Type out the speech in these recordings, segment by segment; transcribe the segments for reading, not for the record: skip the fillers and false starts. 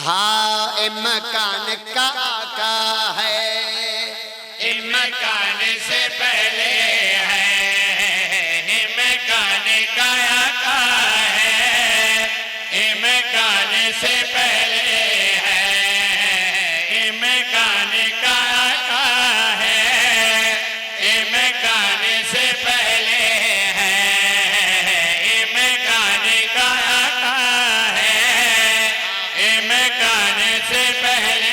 हाँ इमकान का आका है, इमकान से पहले है, इमकान का आका है, इमकान से पहले है, इमकान का आका है, इमकान से पहले है, इमकान का आका है, इमकान से पहले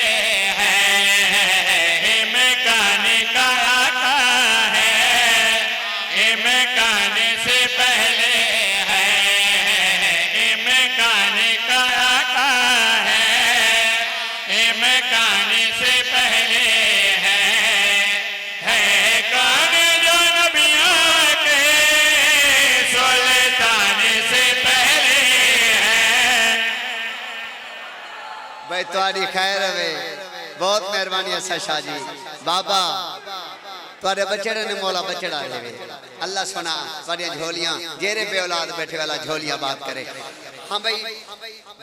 भाई तुम्हारी खैर वे, बहुत मेहरबानी है शाह जी बाबा, तुम्हारे बचड़े ने मौला बचड़ा देवे, अल्लाह सुना तुम्हारी झोलियां जेरे पे औलाद बैठे वाला झोलियां बात करे। हाँ भाई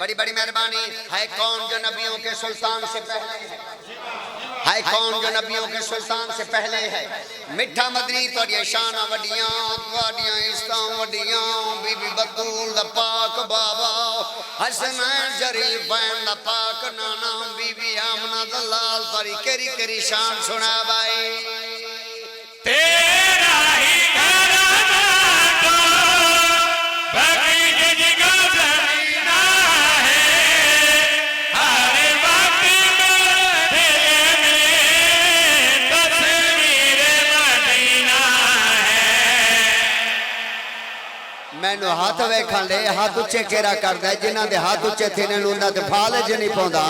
बड़ी बड़ी मेहरबानी है। कौन जो नबियों के सुल्तान से पहले है, कौन जो नबियों के सुल्तान से पहले है। मिठा मदनी तुहाडियां शाना वडियां, तुहाडियां इस्तां वडियां, बीबी बतूल दा पाक बाबा, हसनैन शरीफैन दा पाक नाना, बीबी आमना दा लाल, तुहाडी केरी केरी शान सुना भाई। तेरा ही घराना तो बगीचे जिगा ज़मीना है, हर वक्त मेरे दिल में तस्वीर मदीना है। मैनू हाथ वेखण ले, हाथ उच्चे केरा करदा, जिन्हां दे हाथ उच्चे थे ने उन्हां ते फालज नहीं पाउंदा।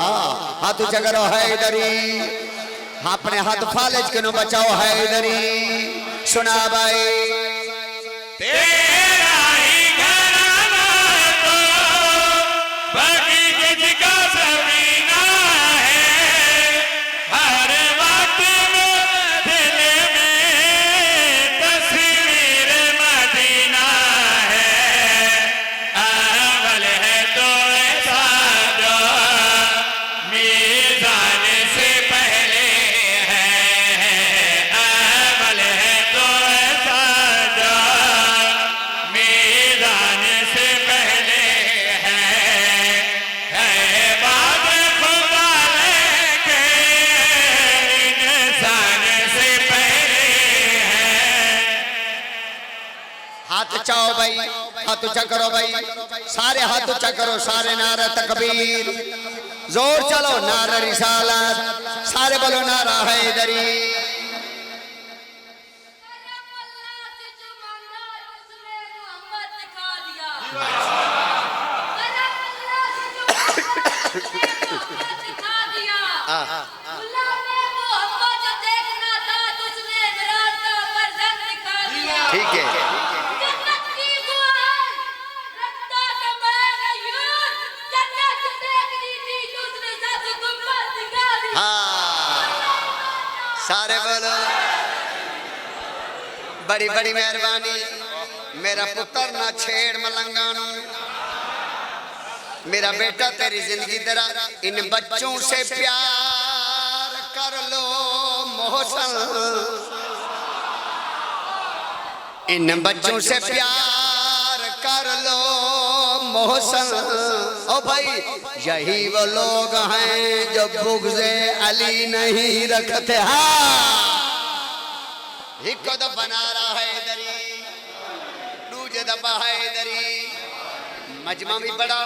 हाथ उच्चा करो हैदरी, अपने हाथ फालज के नो बचाओ हैदरी। सुना भाई तेरा ही घराना तो बगीचे जिगा ज़मीना है, हर वक्त मेरे दिल में तस्वीर मदीना है। अव्वल है तो ऐसा जो मीज़ान से पहले है, अव्वल है तो ऐसा जो मीज़ान से पहले है बाद खुदा लेके इंसान से पहले है। हाथ चाओ भाई, हाथ ऊंचा करो भाई, सारे हाथ ऊंचा करो, सारे नारा तकबीर, जोर चलो नारा रिसालत, सारे बोलो नारा हैदरी। ठीक है सारे बोलो बड़ी बड़ी मेहरबानी। मेरा पुत्र ना छेड़ मलंगा नू, मेरा बेटा तेरी जिंदगी तेरा, इन बच्चों से प्यार कर लो मोहसन, इन बच्चों से प्यार कर लो मोहसन। ओ भाई यही वो लोग हैं जो बुग़्ज़े अली नहीं रखते। हाँ एक दफा नारा हैदरी, दूजे दफा हैदरी। मजमा भी बड़ा,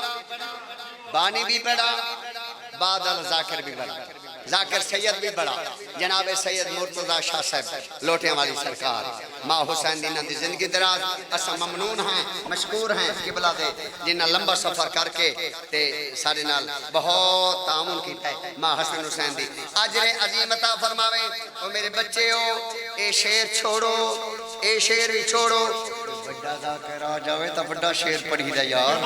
बानी भी बड़ा, बादल जाकिर भी बड़ा, जाकिर सैयद भी बड़ा, जनाब सैयद मुर्तज़ा शाह साहब लोटियां वाली सरकार, माँ हुसैन दीना दी जिंदगी दराज। असा ममनून हैं, मशकूर हैं किबला दे जिन्ना लंबा सफर करके ते सारे नाल बहुत तामुन कीता है माँ हसन हुसैन दी। अज रे अजीम अता फरमावे। ओ मेरे बच्चे हो, ए शेर छोड़ो, ए शेर भी छोड़ो, बड़ा जाकिर आ जावे तो बड़ा शेर पढ़ी दा यार।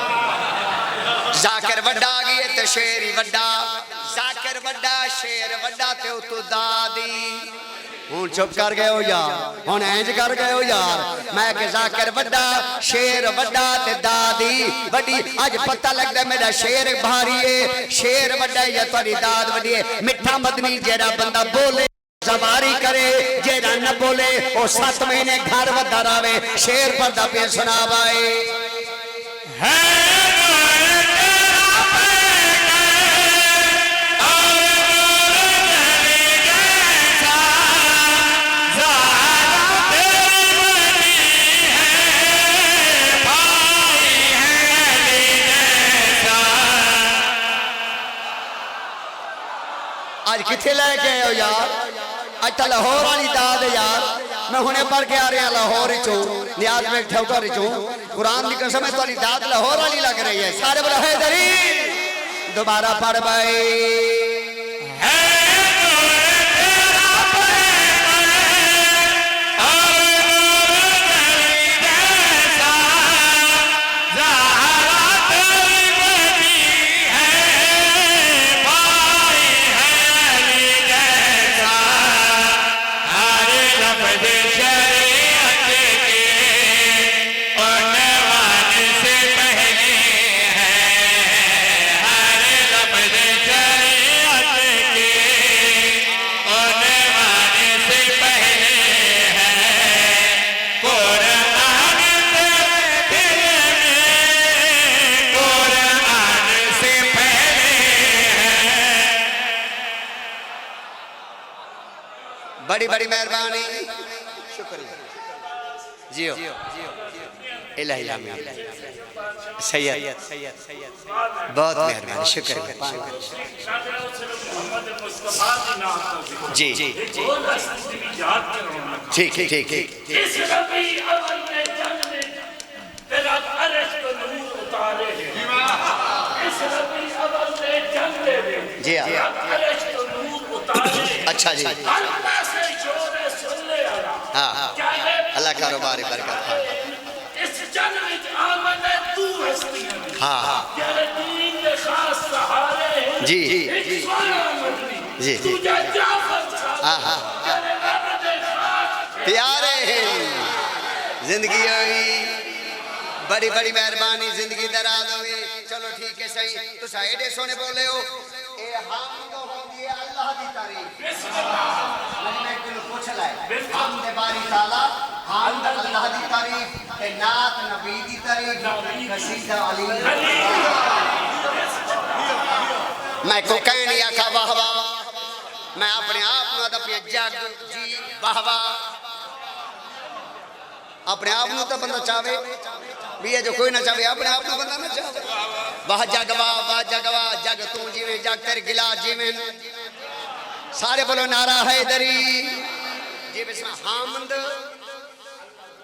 जाकिर वड्डा आ गई ते शेर ही वड्डा, जाकिर वड्डा शेर वड्डा ते उतो दादी। हूं चुप कर गए हो यार, हूं इंज कर गए हो यार। मैं कि जाकिर वड्डा शेर वड्डा ते दादी वड्डी, अज पता लगदा मेरा शेर भारी है, शेर वड्डा या तुहाडी दाद वड्डी है। मिठा मदनी जेड़ा बंदा बोले सवारी करे, जेड़ा न बोले वो 7 महीने घर वदा रहे। शेर पर दा पे सुना बाए आज किथे लेके आए हो यार? आज तो लाहौर वाली दाद है यार। मैं हुने पढ़ के आ रहा लाहौर चो, नियाज में ठेकर चो, कुरान की कसम है तुम्हारी दाद लाहौर वाली लग रही है। सारे बोला है दरी दोबारा पढ़ भाई। बड़ी बड़ी मेहरबानी, शुक्रिया जियो इलाही सैयद बहुत मेहरबानी, शुक्रिया जी जी ठीक है ठीक है। जी अच्छा जी हाँ अल्लाह कारोबार बरकत हाँ जी जी जी हाँ हाँ प्यारे जिंदगी होगी बड़ी बड़ी मेहरबानी, जिंदगी दराज होगी। चलो ठीक है सही, तो एडे सोने बोले हो अल्लाह की तारीफ पूछ ला बारी ताला अल्लाह की तारीफ नात नबी की तारीफ कसीदा अली। मैं को कह नहीं आखा वाह वाह, मैं अपने आप में जग जी वाह वाह, अपने आप में तो बंदा चाहे भी है जो कोई ना चाहे, अपने आप में बंदा ना चाहे। वाह जगवा वाह जगवा, जग तू जीवे जग तेरे गिलास जीवे। सारे बोलो नारा है दरी जी बिस्मिल्लाह। हामद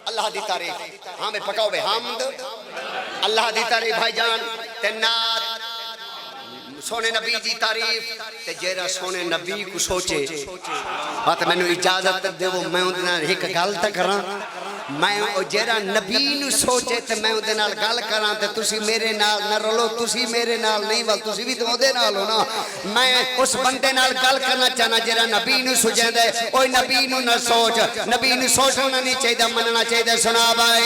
अल्लाह दी तारीफ, हाँ मैं पकाओ बे हामद अल्लाह दी तारीफ भाईजान ते नात सोने नबी दी तारीफ ते जेरा सोने नबी को सोचे। हाँ तो मैंने इजाजत देवो मैं उनके नाल एक गल तो करा। मैं जेरा नबी नु सोचे ते मैं उनके नाल गल करा ते तुसी मेरे नाल न रलो, तुसी मेरे नाल नहीं बल तुसी भी तो उहदे नाल हो ना। मैं उस बंदे नाल गल करना चाहना जेरा नबी नु सुझेंदा है। ओए नबी नु न सोच, नबी नु सोचना नहीं चाहिए, मनना चाहिए। सुना भाई